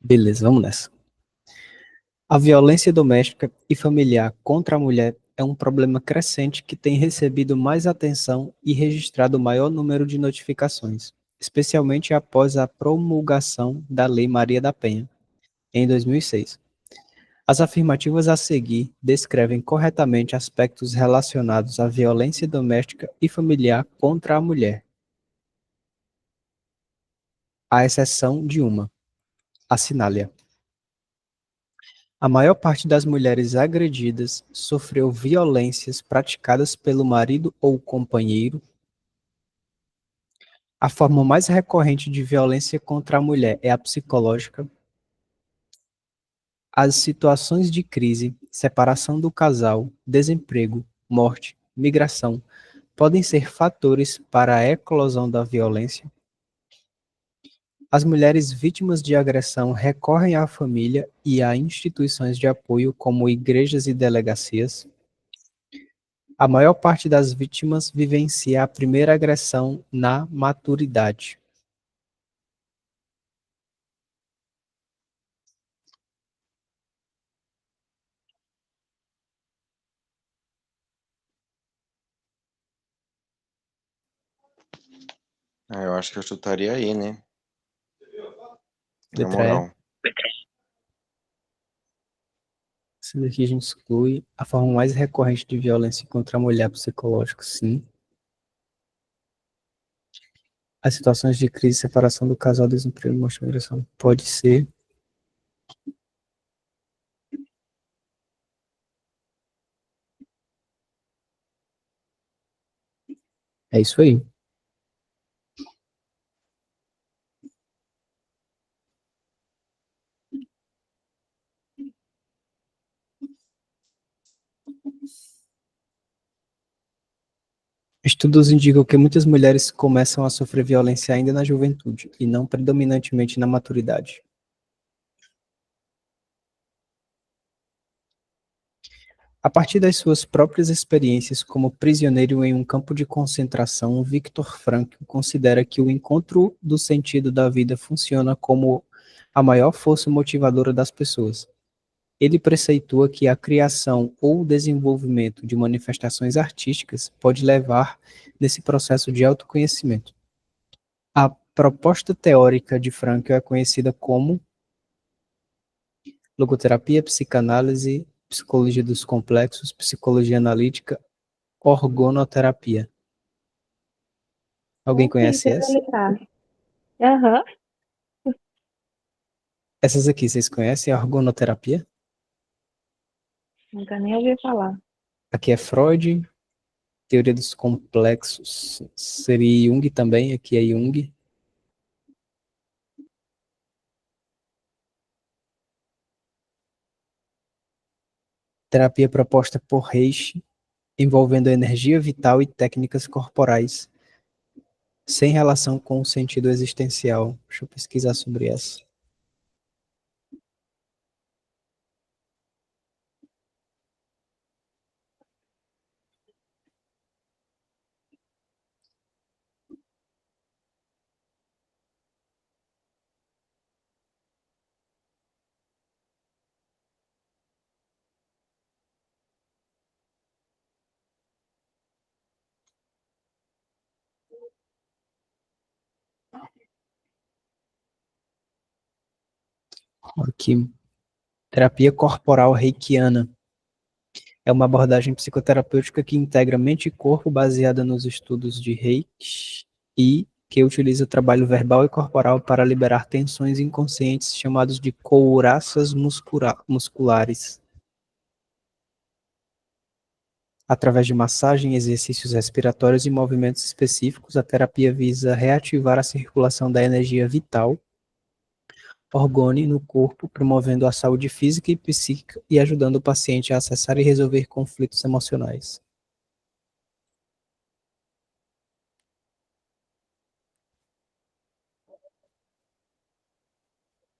Beleza, vamos nessa. A violência doméstica e familiar contra a mulher é um problema crescente que tem recebido mais atenção e registrado maior número de notificações, especialmente após a promulgação da Lei Maria da Penha, em 2006. As afirmativas a seguir descrevem corretamente aspectos relacionados à violência doméstica e familiar contra a mulher, à exceção de uma. Assinale-a. A maior parte das mulheres agredidas sofreu violências praticadas pelo marido ou companheiro. A forma mais recorrente de violência contra a mulher é a psicológica. As situações de crise, separação do casal, desemprego, morte, migração podem ser fatores para a eclosão da violência. As mulheres vítimas de agressão recorrem à família e a instituições de apoio como igrejas e delegacias. A maior parte das vítimas vivencia a primeira agressão na maturidade. Eu acho que eu chutaria aí, né? Na Letra E. moral. Essa daqui a gente exclui. A forma mais recorrente de violência contra a mulher psicológica, sim. As situações de crise, separação do casal, desemprego, morte, migração. Pode ser. É isso aí. Estudos indicam que muitas mulheres começam a sofrer violência ainda na juventude, e não predominantemente na maturidade. A partir das suas próprias experiências como prisioneiro em um campo de concentração, Viktor Frankl considera que o encontro do sentido da vida funciona como a maior força motivadora das pessoas. Ele preceitua que a criação ou desenvolvimento de manifestações artísticas pode levar nesse processo de autoconhecimento. A proposta teórica de Frankl é conhecida como logoterapia, psicanálise, psicologia dos complexos, psicologia analítica, orgonoterapia. Alguém Sim, conhece sei da essa? letra A. Aham. Essas aqui, vocês conhecem a orgonoterapia? Nunca nem ouvi falar. Aqui é Freud, teoria dos complexos. Seria Jung também, aqui é Jung. Terapia proposta por Reishi, envolvendo energia vital e técnicas corporais, sem relação com o sentido existencial. Deixa eu pesquisar sobre essa. Aqui, terapia corporal reikiana. É uma abordagem psicoterapêutica que integra mente e corpo baseada nos estudos de Reiki e que utiliza o trabalho verbal e corporal para liberar tensões inconscientes chamados de couraças musculares. Através de massagem, exercícios respiratórios e movimentos específicos, a terapia visa reativar a circulação da energia vital, orgone no corpo, promovendo a saúde física e psíquica e ajudando o paciente a acessar e resolver conflitos emocionais.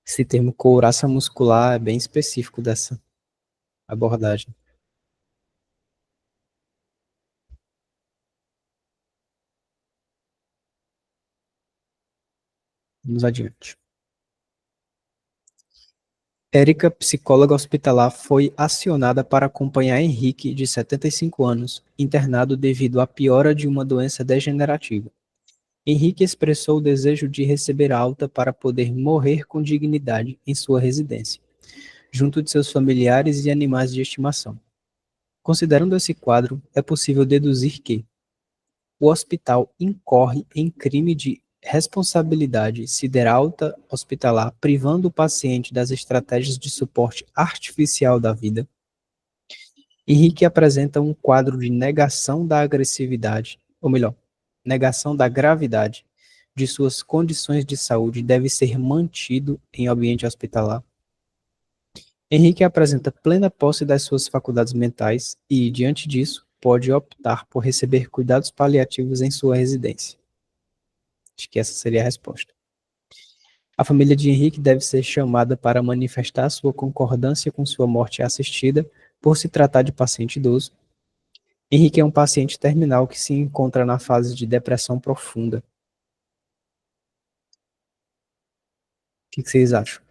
Esse termo couraça muscular é bem específico dessa abordagem. Vamos adiante. Érica, psicóloga hospitalar, foi acionada para acompanhar Henrique, de 75 anos, internado devido à piora de uma doença degenerativa. Henrique expressou o desejo de receber alta para poder morrer com dignidade em sua residência, junto de seus familiares e animais de estimação. Considerando esse quadro, é possível deduzir que o hospital incorre em crime de responsabilidade se der alta hospitalar, privando o paciente das estratégias de suporte artificial da vida. Henrique apresenta um quadro de negação da agressividade, ou melhor, negação da gravidade de suas condições de saúde deve ser mantido em ambiente hospitalar. Henrique apresenta plena posse das suas faculdades mentais e, diante disso, pode optar por receber cuidados paliativos em sua residência. Acho que essa seria a resposta. A família de Henrique deve ser chamada para manifestar sua concordância com sua morte assistida por se tratar de paciente idoso. Henrique é um paciente terminal que se encontra na fase de depressão profunda. O que vocês acham?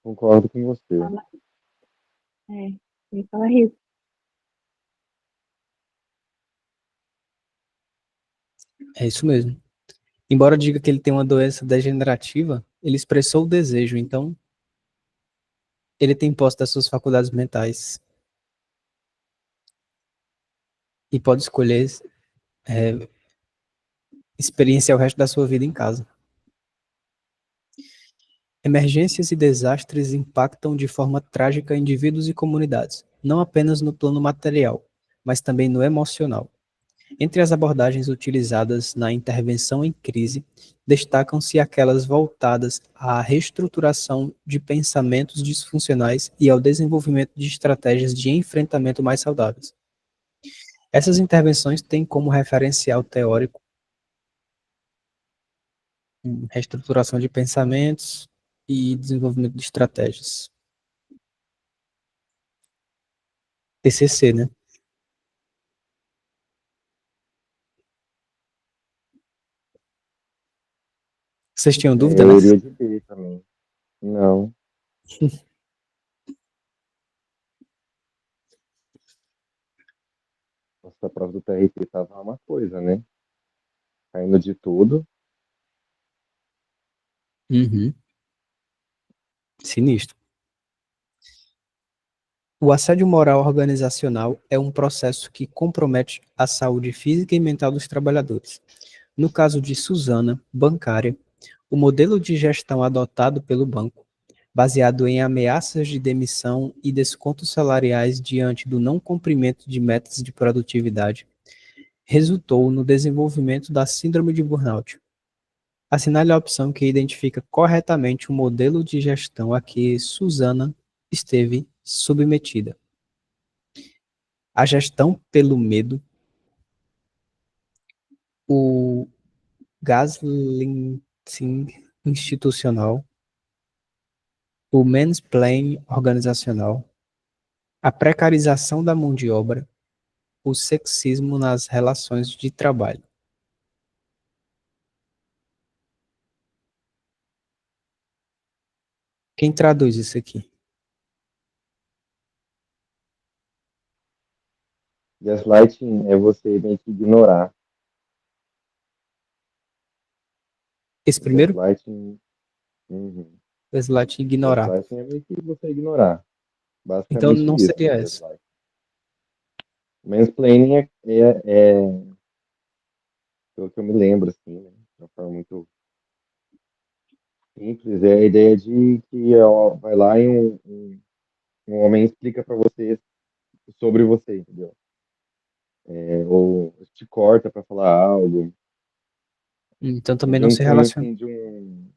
Concordo com você. Fala. Me fala isso. É isso mesmo. Embora diga que ele tem uma doença degenerativa, ele expressou o desejo, então ele tem posse das suas faculdades mentais e pode escolher experienciar o resto da sua vida em casa. Emergências e desastres impactam de forma trágica indivíduos e comunidades, não apenas no plano material, mas também no emocional. Entre as abordagens utilizadas na intervenção em crise, destacam-se aquelas voltadas à reestruturação de pensamentos disfuncionais e ao desenvolvimento de estratégias de enfrentamento mais saudáveis. Essas intervenções têm como referencial teórico reestruturação de pensamentos e desenvolvimento de estratégias. TCC, né? Vocês tinham dúvida Eu nessa? iria de B também. Não. Nossa, a prova do TRT tava uma coisa, né? Caindo de tudo. Uhum. Sinistro. O assédio moral organizacional é um processo que compromete a saúde física e mental dos trabalhadores. No caso de Suzana, bancária, o modelo de gestão adotado pelo banco, baseado em ameaças de demissão e descontos salariais diante do não cumprimento de metas de produtividade, resultou no desenvolvimento da síndrome de burnout. Assinale a opção que identifica corretamente o modelo de gestão a que Suzana esteve submetida. A gestão pelo medo, o gaslighting institucional, o mansplaining organizacional, a precarização da mão de obra, o sexismo nas relações de trabalho. Quem traduz isso aqui? Gaslighting é você meio que ignorar. Esse primeiro? Gaslighting. Uhum. Gaslighting ignorar. Gaslighting é meio que você ignorar. Então Basicamente não isso, seria essa. gaslighting. Mansplaining pelo que eu me lembro, assim, né? De uma forma muito simples, é a ideia de que ó, vai lá e um homem explica pra você sobre você, entendeu? Ou te corta pra falar algo. Então É também de não um se cunho, relaciona. assim,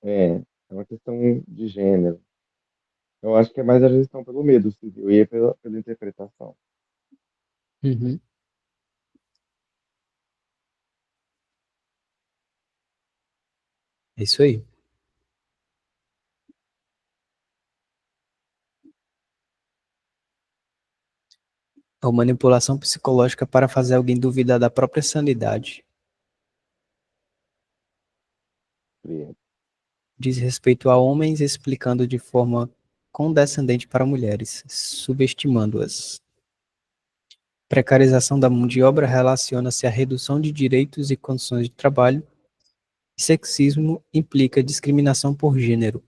é uma questão de gênero. Eu acho que é mais a gestão pelo medo, sim. Eu ia pela interpretação. Uhum. É isso aí. Ou manipulação psicológica para fazer alguém duvidar da própria sanidade. compreendo. Diz respeito a homens, explicando de forma condescendente para mulheres, subestimando-as. Precarização da mão de obra relaciona-se à redução de direitos e condições de trabalho. Sexismo implica discriminação por gênero.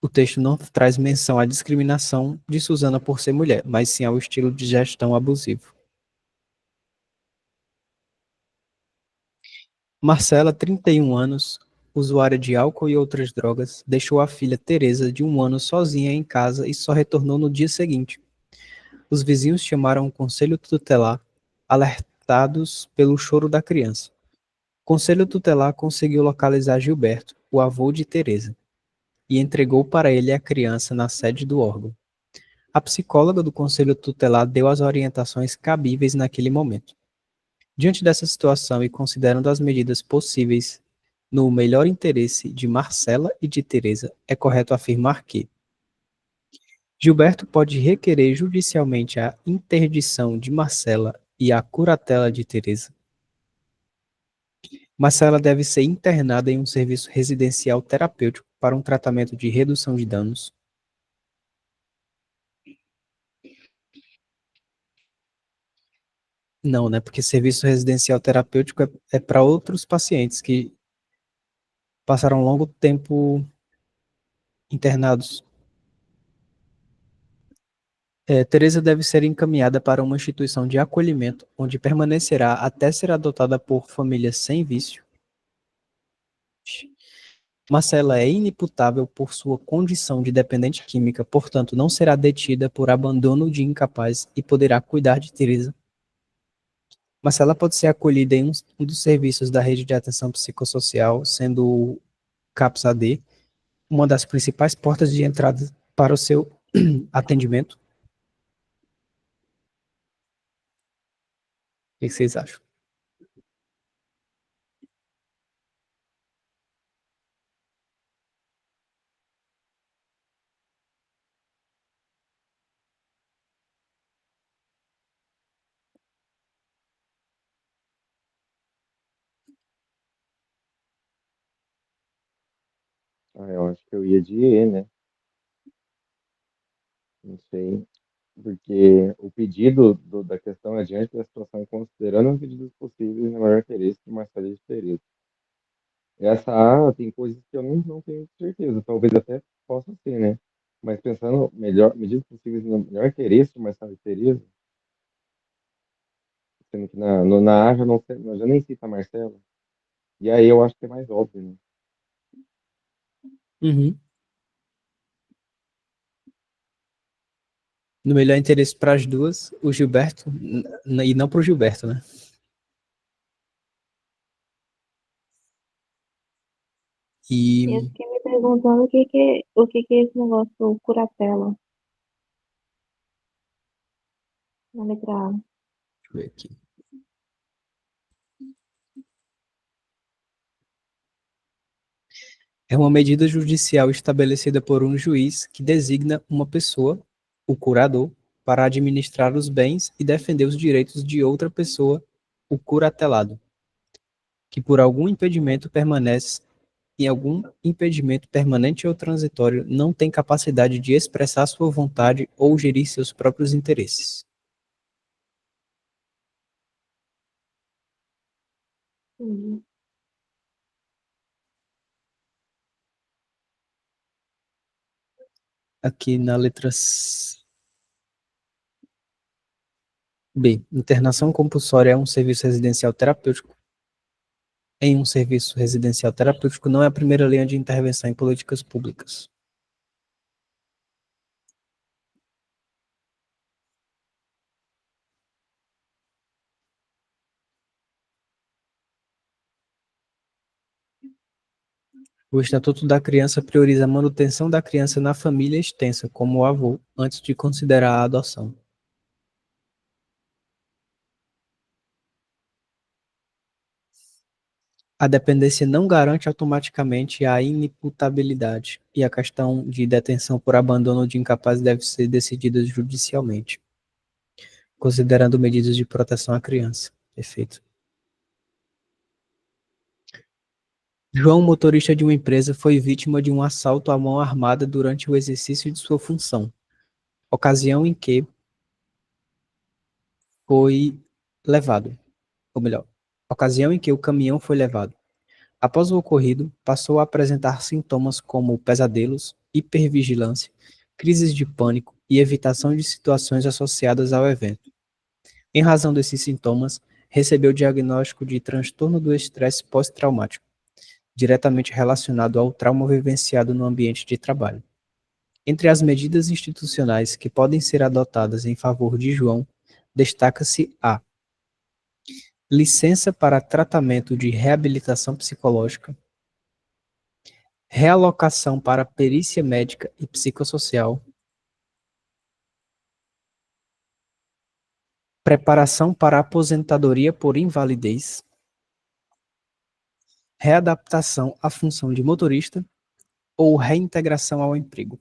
O texto não traz menção à discriminação de Susana por ser mulher, mas sim ao estilo de gestão abusivo. Marcela, 31 anos, usuária de álcool e outras drogas, deixou a filha Teresa, de 1 ano, sozinha em casa e só retornou no dia seguinte. Os vizinhos chamaram o conselho tutelar, alertados pelo choro da criança. O conselho tutelar conseguiu localizar Gilberto, o avô de Teresa, e entregou para ele a criança na sede do órgão. A psicóloga do conselho tutelar deu as orientações cabíveis naquele momento. Diante dessa situação e considerando as medidas possíveis no melhor interesse de Marcela e de Teresa, é correto afirmar que Gilberto pode requerer judicialmente a interdição de Marcela e a curatela de Teresa. Marcela deve ser internada em um serviço residencial terapêutico para um tratamento de redução de danos. Não, né? Porque serviço residencial terapêutico é para outros pacientes que passaram um longo tempo internados. Teresa deve ser encaminhada para uma instituição de acolhimento, onde permanecerá até ser adotada por família sem vício. Marcela é inimputável por sua condição de dependente química, portanto não será detida por abandono de incapaz e poderá cuidar de Teresa. Marcela pode ser acolhida em um dos serviços da rede de atenção psicossocial, sendo o CAPS-AD uma das principais portas de entrada para o seu atendimento. O que vocês acham? Ah, eu acho que eu ia de E, né? Não sei. Porque o pedido da questão é diante da situação e considerando os pedidos possíveis na maior interesse de Marcelo de Tereza. Essa A tem coisas que eu não tenho certeza, talvez até possa ser, né? Mas pensando melhor, medidas possíveis no melhor interesse de Marcelo de Tereza, sendo que na A já, não, já nem cita Marcelo. E aí eu acho que é mais óbvio, né? Uhum. No melhor interesse para as duas, o Gilberto, e não para o Gilberto, né? Eu E. fiquei me perguntando o que que é esse negócio curatela na letra A. Deixa eu ver aqui. É uma medida judicial estabelecida por um juiz que designa uma pessoa, o curador, para administrar os bens e defender os direitos de outra pessoa, o curatelado, que por algum impedimento permanece em algum impedimento permanente ou transitório não tem capacidade de expressar sua vontade ou gerir seus próprios interesses. Uhum. Aqui na letra B, internação compulsória é um serviço residencial terapêutico. Em um serviço residencial terapêutico não é a primeira linha de intervenção em políticas públicas. O Estatuto da Criança prioriza a manutenção da criança na família extensa, como o avô, antes de considerar a adoção. A dependência não garante automaticamente a inimputabilidade, e a questão de detenção por abandono de incapaz deve ser decidida judicialmente, considerando medidas de proteção à criança. Perfeito. João, motorista de uma empresa, foi vítima de um assalto à mão armada durante o exercício de sua função, ocasião em que foi levado, ou melhor, ocasião em que o caminhão foi levado. Após o ocorrido, passou a apresentar sintomas como pesadelos, hipervigilância, crises de pânico e evitação de situações associadas ao evento. Em razão desses sintomas, recebeu o diagnóstico de transtorno do estresse pós-traumático, diretamente relacionado ao trauma vivenciado no ambiente de trabalho. Entre as medidas institucionais que podem ser adotadas em favor de João, destaca-se a licença para tratamento de reabilitação psicológica, realocação para perícia médica e psicossocial, preparação para aposentadoria por invalidez, readaptação à função de motorista ou reintegração ao emprego.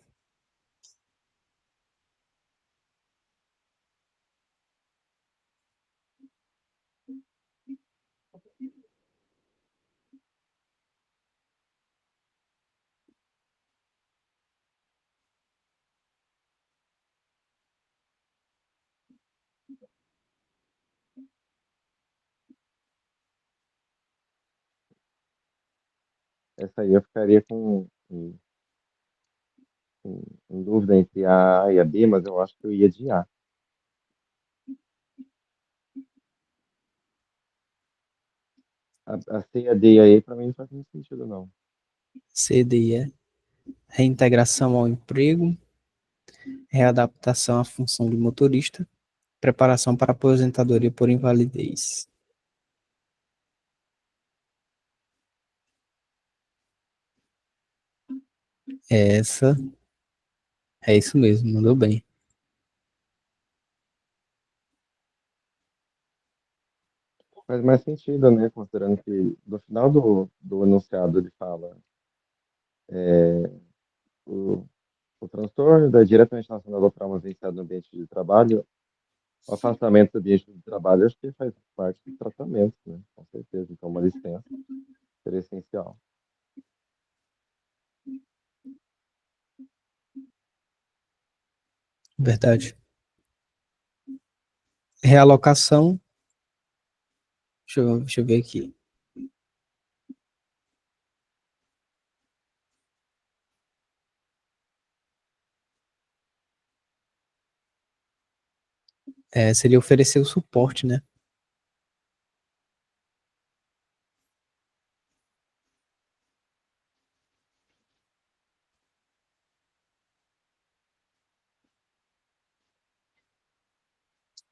Essa aí eu ficaria em dúvida entre a A e a B, mas eu acho que eu ia de A. A C e a D aí, pra mim, não faz muito sentido, não. C, D e E. Reintegração ao emprego, readaptação à função de motorista, preparação para aposentadoria por invalidez. Essa é isso mesmo, mandou bem. Faz mais sentido, né? Considerando que no final do enunciado ele fala o, o transtorno é diretamente relacionado ao trauma vivenciado no ambiente de trabalho, o afastamento do ambiente de trabalho, acho que faz parte do tratamento, né? Com certeza. Então, uma licença seria essencial. Verdade. Realocação, deixa eu ver aqui. Seria oferecer o suporte, né?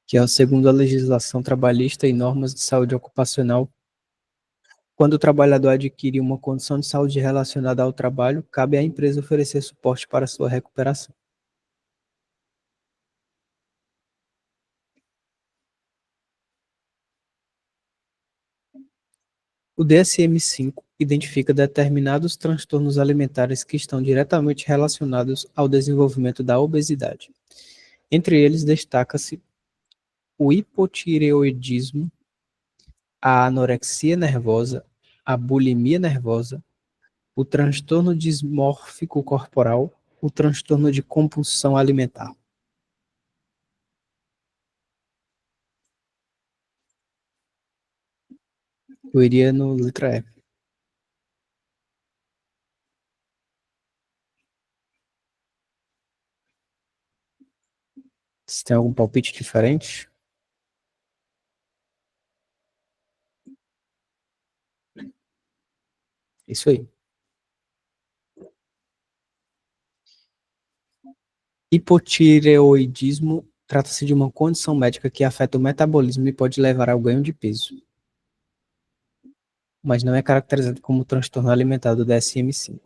Que é segundo a legislação trabalhista e normas de saúde ocupacional, quando o trabalhador adquire uma condição de saúde relacionada ao trabalho, cabe à empresa oferecer suporte para sua recuperação. O DSM-5 identifica determinados transtornos alimentares que estão diretamente relacionados ao desenvolvimento da obesidade. Entre eles destaca-se o hipotireoidismo, a anorexia nervosa, a bulimia nervosa, o transtorno dismórfico corporal, o transtorno de compulsão alimentar. Eu iria no letra E. Você tem algum palpite diferente? Isso aí. Hipotireoidismo trata-se de uma condição médica que afeta o metabolismo e pode levar ao ganho de peso, mas não é caracterizado como transtorno alimentar do DSM-5.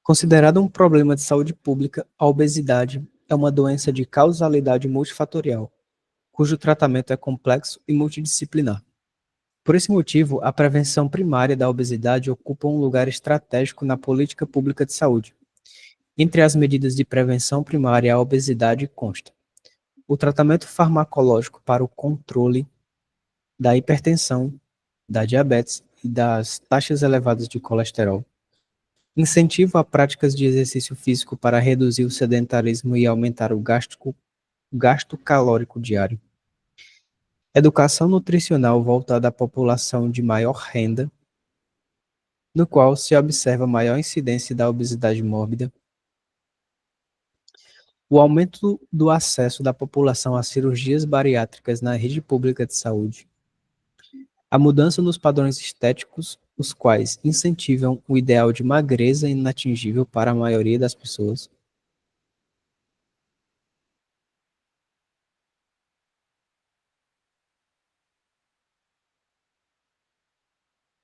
Considerada um problema de saúde pública, a obesidade é uma doença de causalidade multifatorial, cujo tratamento é complexo e multidisciplinar. Por esse motivo, a prevenção primária da obesidade ocupa um lugar estratégico na política pública de saúde. Entre as medidas de prevenção primária à obesidade consta o tratamento farmacológico para o controle da hipertensão, da diabetes e das taxas elevadas de colesterol. Incentivo a práticas de exercício físico para reduzir o sedentarismo e aumentar o gasto calórico diário. Educação nutricional voltada à população de maior renda, no qual se observa maior incidência da obesidade mórbida. O aumento do acesso da população a cirurgias bariátricas na rede pública de saúde. A mudança nos padrões estéticos, os quais incentivam o ideal de magreza inatingível para a maioria das pessoas.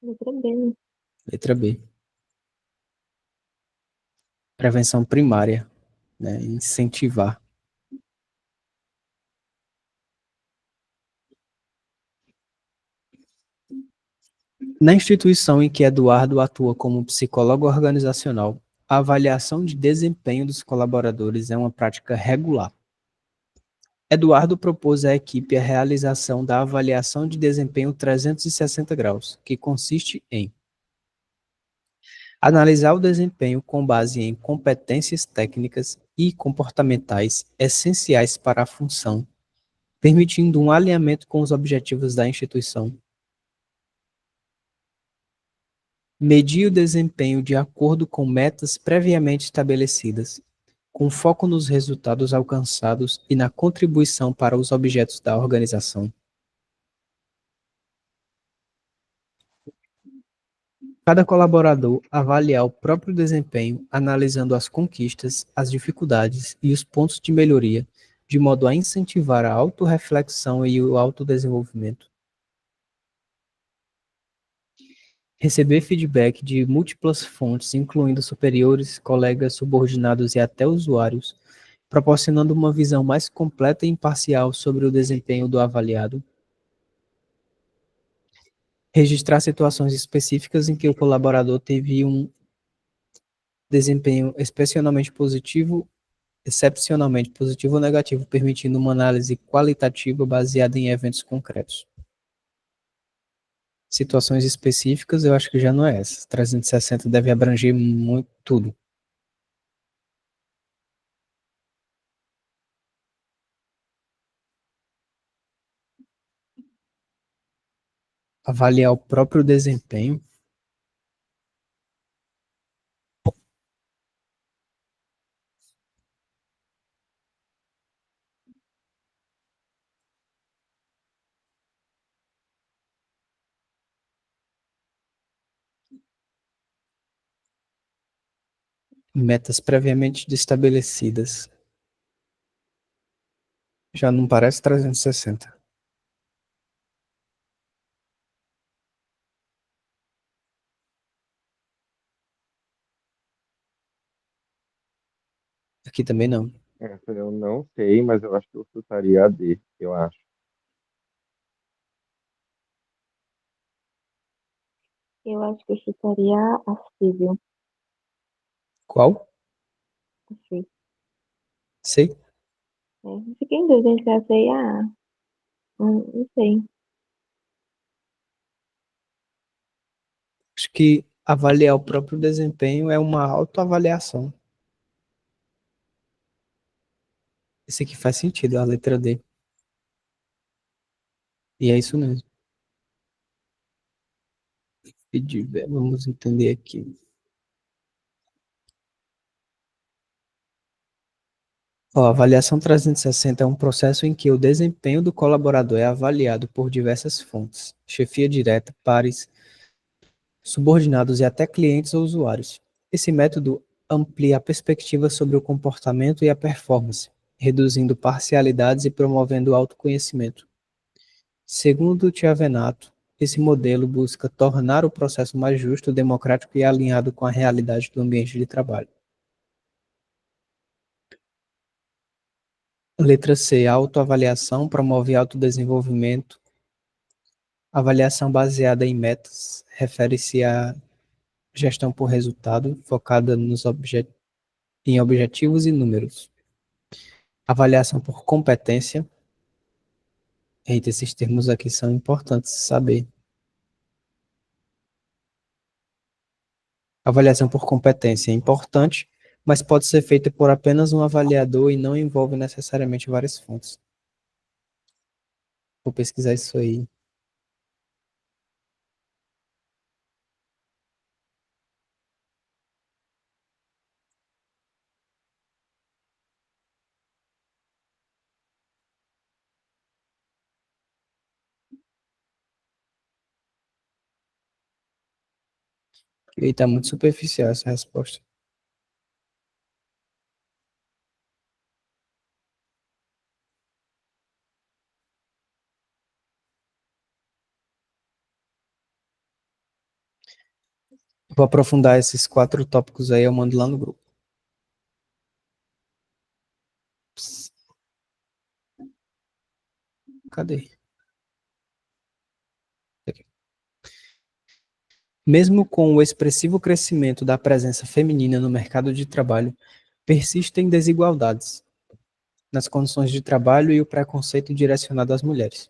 Letra B, né? Letra B. Prevenção primária, né? Incentivar. Na instituição em que Eduardo atua como psicólogo organizacional, a avaliação de desempenho dos colaboradores é uma prática regular. Eduardo propôs à equipe a realização da avaliação de desempenho 360 graus, que consiste em analisar o desempenho com base em competências técnicas e comportamentais essenciais para a função, permitindo um alinhamento com os objetivos da instituição. Medir o desempenho de acordo com metas previamente estabelecidas, com foco nos resultados alcançados e na contribuição para os objetos da organização. Cada colaborador avaliar o próprio desempenho, analisando as conquistas, as dificuldades e os pontos de melhoria, de modo a incentivar a autorreflexão e o autodesenvolvimento. Receber feedback de múltiplas fontes, incluindo superiores, colegas, subordinados e até usuários, proporcionando uma visão mais completa e imparcial sobre o desempenho do avaliado. Registrar situações específicas em que o colaborador teve um desempenho excepcionalmente positivo ou negativo, permitindo uma análise qualitativa baseada em eventos concretos. Situações específicas, eu acho que já não é essa. 360 deve abranger muito tudo. Avaliar o próprio desempenho. Metas previamente estabelecidas. Já não parece 360. Aqui também não. Essa eu não sei, mas eu acho que eu chutaria a D, eu acho. Eu acho que eu chutaria a C, viu? Qual? A C. Sei. Fiquei em dúvida entre a C e a A. Não sei. Acho que avaliar o próprio desempenho é uma autoavaliação. Esse aqui faz sentido, a letra D. E é isso mesmo. Vamos entender aqui. Ó, a avaliação 360 é um processo em que o desempenho do colaborador é avaliado por diversas fontes, chefia direta, pares, subordinados e até clientes ou usuários. Esse método amplia a perspectiva sobre o comportamento e a performance, reduzindo parcialidades e promovendo o autoconhecimento. Segundo Chiavenato, esse modelo busca tornar o processo mais justo, democrático e alinhado com a realidade do ambiente de trabalho. Letra C. Autoavaliação promove autodesenvolvimento. Avaliação baseada em metas refere-se à gestão por resultado, focada em objetivos e números. Avaliação por competência. Eita, esses termos aqui são importantes saber. Avaliação por competência é importante, mas pode ser feita por apenas um avaliador e não envolve necessariamente várias fontes. Vou pesquisar isso aí. E está muito superficial essa resposta. Vou aprofundar esses 4 tópicos aí, eu mando lá no grupo. Cadê? Aqui. Mesmo com o expressivo crescimento da presença feminina no mercado de trabalho, persistem desigualdades nas condições de trabalho e o preconceito direcionado às mulheres.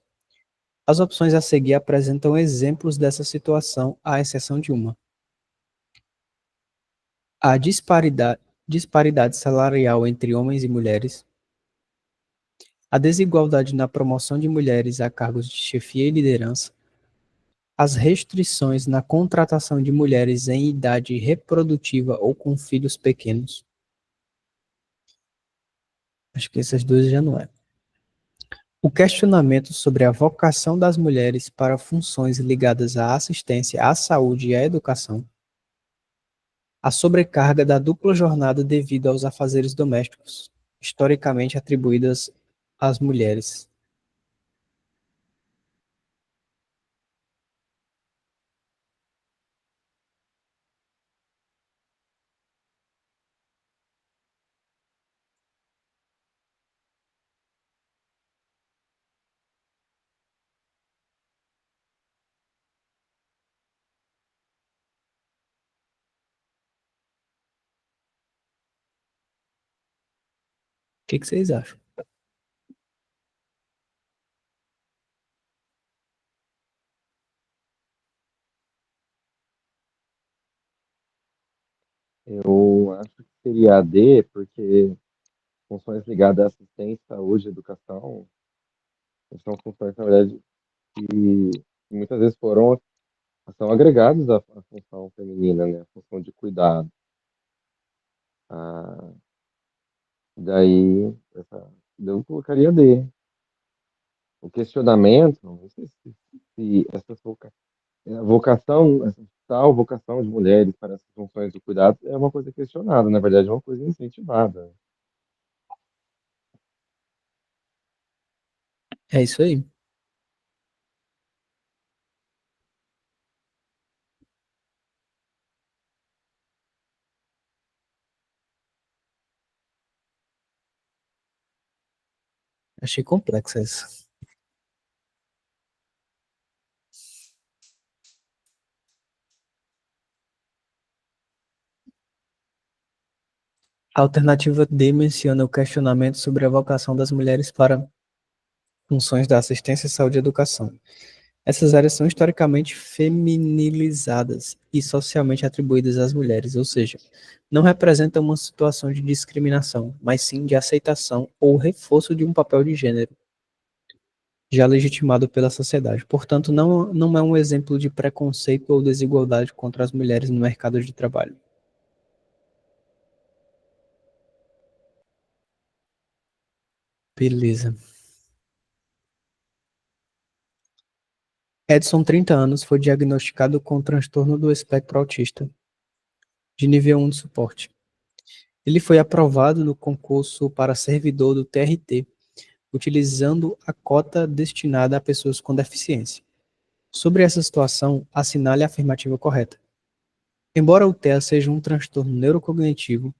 As opções a seguir apresentam exemplos dessa situação, à exceção de uma. A disparidade salarial entre homens e mulheres, a desigualdade na promoção de mulheres a cargos de chefia e liderança, as restrições na contratação de mulheres em idade reprodutiva ou com filhos pequenos. Acho que essas duas já não é. O questionamento sobre a vocação das mulheres para funções ligadas à assistência à saúde e à educação. A sobrecarga da dupla jornada devido aos afazeres domésticos, historicamente atribuídas às mulheres. O que vocês acham? Eu acho que seria a D, porque funções ligadas à assistência, saúde, educação, são funções, na verdade, que muitas vezes são agregados à função feminina, né? A função de cuidado. Ah, daí, eu colocaria D. O questionamento, não sei se a vocação, essa tal vocação de mulheres para essas funções de cuidado é uma coisa questionada, na verdade é uma coisa incentivada. É isso aí. Achei complexa essa. A alternativa D menciona o questionamento sobre a vocação das mulheres para funções da assistência, saúde e educação. Essas áreas são historicamente feminilizadas e socialmente atribuídas às mulheres, ou seja, não representam uma situação de discriminação, mas sim de aceitação ou reforço de um papel de gênero, já legitimado pela sociedade. Portanto, não é um exemplo de preconceito ou desigualdade contra as mulheres no mercado de trabalho. Beleza. Edson, 30 anos, foi diagnosticado com transtorno do espectro autista, de nível 1 de suporte. Ele foi aprovado no concurso para servidor do TRT, utilizando a cota destinada a pessoas com deficiência. Sobre essa situação, assinale a afirmativa correta. Embora o TEA seja um transtorno neurocognitivo,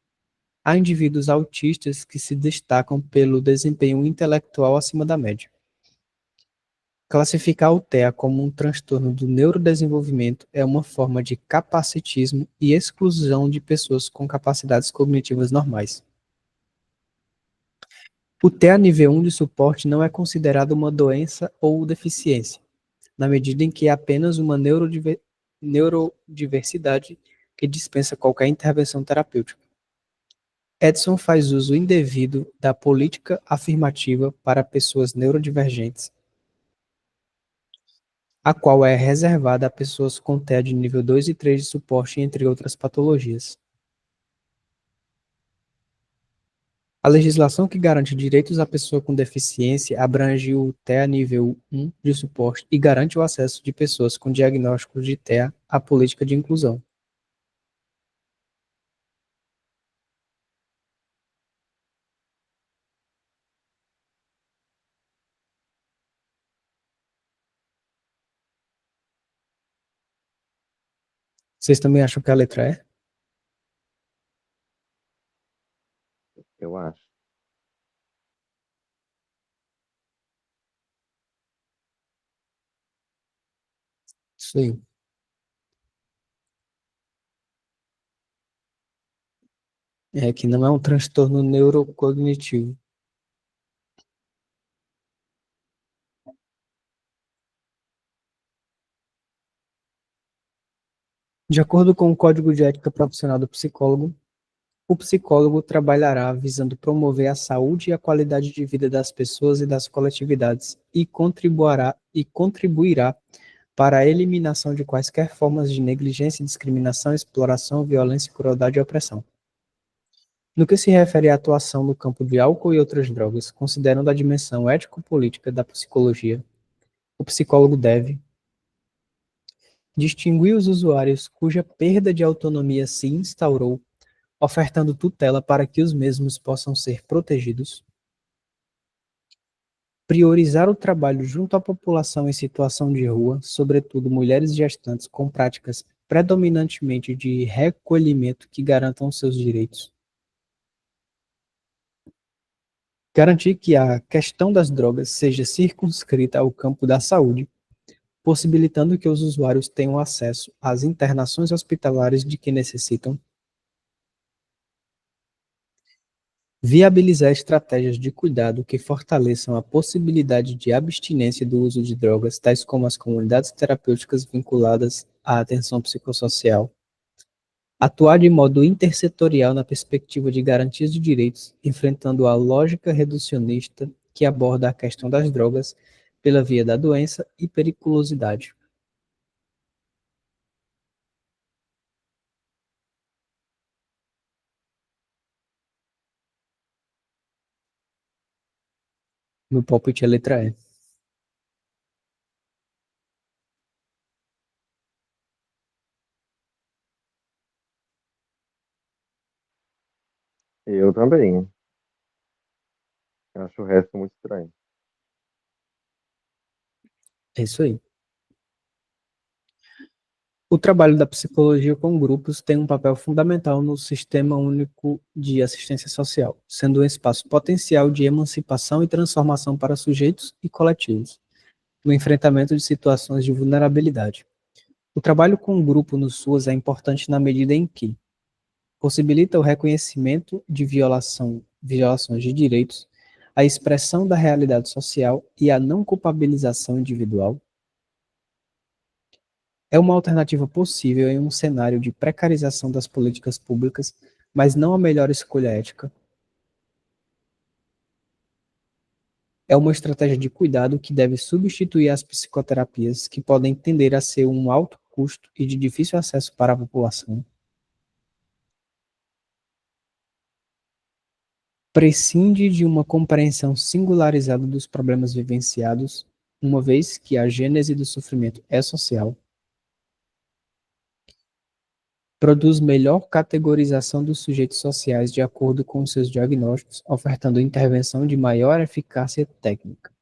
há indivíduos autistas que se destacam pelo desempenho intelectual acima da média. Classificar o TEA como um transtorno do neurodesenvolvimento é uma forma de capacitismo e exclusão de pessoas com capacidades cognitivas normais. O TEA nível 1 de suporte não é considerado uma doença ou deficiência, na medida em que é apenas uma neurodiversidade que dispensa qualquer intervenção terapêutica. Edson faz uso indevido da política afirmativa para pessoas neurodivergentes, a qual é reservada a pessoas com TEA de nível 2 e 3 de suporte, entre outras patologias. A legislação que garante direitos à pessoa com deficiência abrange o TEA nível 1 de suporte e garante o acesso de pessoas com diagnósticos de TEA à política de inclusão. Vocês também acham que a letra é? Eu acho. Isso aí. É que não é um transtorno neurocognitivo. De acordo com o Código de Ética Profissional do Psicólogo, o psicólogo trabalhará visando promover a saúde e a qualidade de vida das pessoas e das coletividades e contribuirá para a eliminação de quaisquer formas de negligência, discriminação, exploração, violência, crueldade e opressão. No que se refere à atuação no campo de álcool e outras drogas, considerando a dimensão ético-política da psicologia, o psicólogo deve distinguir os usuários cuja perda de autonomia se instaurou, ofertando tutela para que os mesmos possam ser protegidos, priorizar o trabalho junto à população em situação de rua, sobretudo mulheres gestantes com práticas predominantemente de recolhimento que garantam seus direitos, garantir que a questão das drogas seja circunscrita ao campo da saúde, possibilitando que os usuários tenham acesso às internações hospitalares de que necessitam, viabilizar estratégias de cuidado que fortaleçam a possibilidade de abstinência do uso de drogas, tais como as comunidades terapêuticas vinculadas à atenção psicossocial, atuar de modo intersetorial na perspectiva de garantias de direitos, enfrentando a lógica reducionista que aborda a questão das drogas pela via da doença e periculosidade. Meu palpite é a letra E. Eu também. Eu acho o resto muito estranho. É isso aí. O trabalho da psicologia com grupos tem um papel fundamental no Sistema Único de Assistência Social, sendo um espaço potencial de emancipação e transformação para sujeitos e coletivos, no enfrentamento de situações de vulnerabilidade. O trabalho com o grupo no SUAS é importante na medida em que possibilita o reconhecimento de violações de direitos, a expressão da realidade social e a não culpabilização individual. É uma alternativa possível em um cenário de precarização das políticas públicas, mas não a melhor escolha ética. É uma estratégia de cuidado que deve substituir as psicoterapias, que podem tender a ser um alto custo e de difícil acesso para a população. Prescinde de uma compreensão singularizada dos problemas vivenciados, uma vez que a gênese do sofrimento é social. Produz melhor categorização dos sujeitos sociais de acordo com seus diagnósticos, ofertando intervenção de maior eficácia técnica.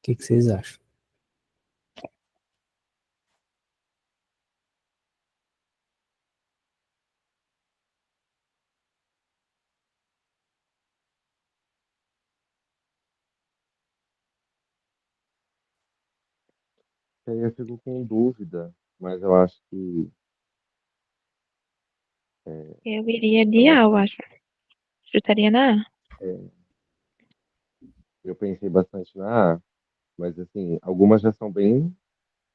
O que vocês acham? que aí eu fico com dúvida, mas eu acho que Eu iria a de A, mais eu acho. Chutaria na A. é, eu pensei bastante na A, mas assim, algumas já são bem,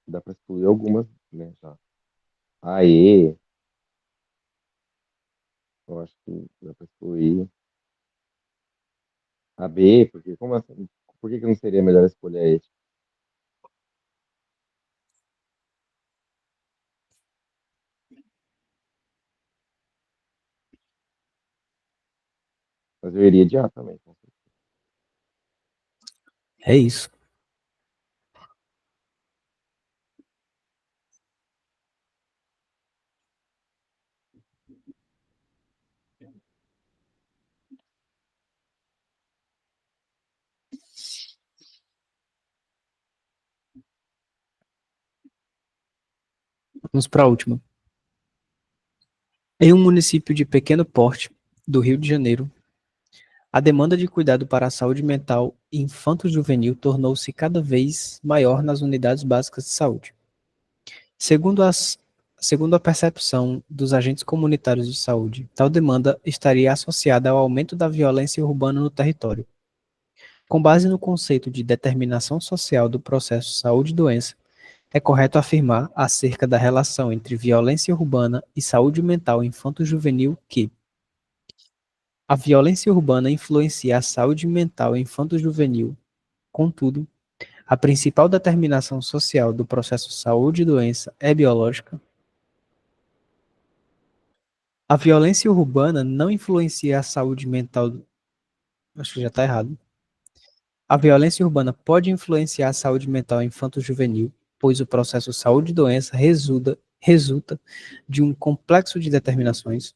dá para excluir algumas, né, já. A E, eu acho que dá para excluir. A B, porque como assim, por que que não seria melhor escolher a E? Mas eu iria de A também, com certeza. É isso. Vamos para a última. Em um município de pequeno porte do Rio de Janeiro, a demanda de cuidado para a saúde mental infanto-juvenil tornou-se cada vez maior nas unidades básicas de saúde. Segundo, segundo a percepção dos agentes comunitários de saúde, tal demanda estaria associada ao aumento da violência urbana no território. Com base no conceito de determinação social do processo saúde-doença, é correto afirmar acerca da relação entre violência urbana e saúde mental infanto-juvenil que a violência urbana influencia a saúde mental infanto-juvenil. Contudo, a principal determinação social do processo saúde-doença é biológica. A violência urbana não influencia a saúde mental. Acho que já está errado. A violência urbana pode influenciar a saúde mental infanto-juvenil, pois o processo saúde-doença resulta de um complexo de determinações.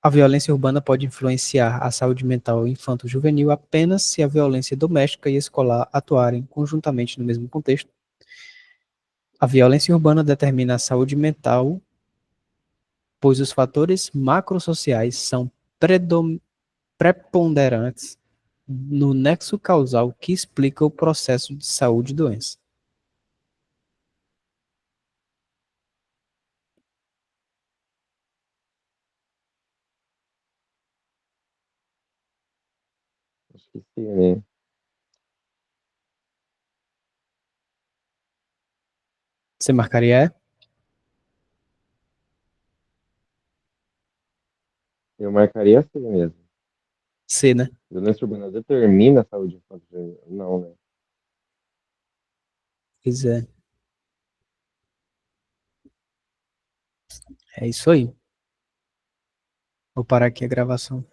A violência urbana pode influenciar a saúde mental infanto-juvenil apenas se a violência doméstica e escolar atuarem conjuntamente no mesmo contexto. A violência urbana determina a saúde mental, pois os fatores macrosociais são preponderantes no nexo causal que explica o processo de saúde e doença. Acho que sim, né? Você marcaria E? Eu marcaria assim mesmo. C, né? Violência urbana determina a saúde infantil? Não, né? Pois é. É isso aí. Vou parar aqui a gravação.